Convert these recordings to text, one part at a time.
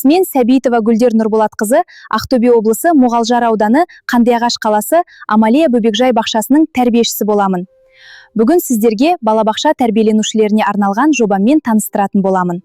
Мен Сәбитова Гүлдер Нұрболатқызы, Ақтөбе облысы Мұғалжар ауданы Қандыағаш қаласы Амалия Бөбекжай бақшасының тәрбиешісі боламын. Бүгін сіздерге балабақша тәрбиеленушілеріне арналған жобаммен таныстыратын боламын.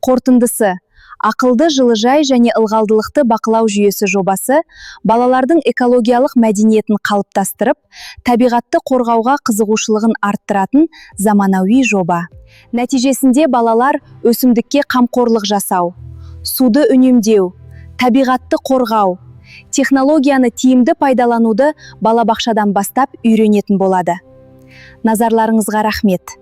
Қорытындысы: ақылды жылыжай және ылғалдылықты бақылау жүйесі жобасы балалардың экологиялық мәдениетін қалыптастырып, табиғатты қорғауға қызығушылығын арттыратын заманауи жоба. Нәтижесінде балалар өсімдікке қамқорлық жасау, суды үнемдеу, табиғатты қорғау, технологияны тиімді пайдалануды балабақшадан бастап үйренетін болады. Назарларыңызға рахмет.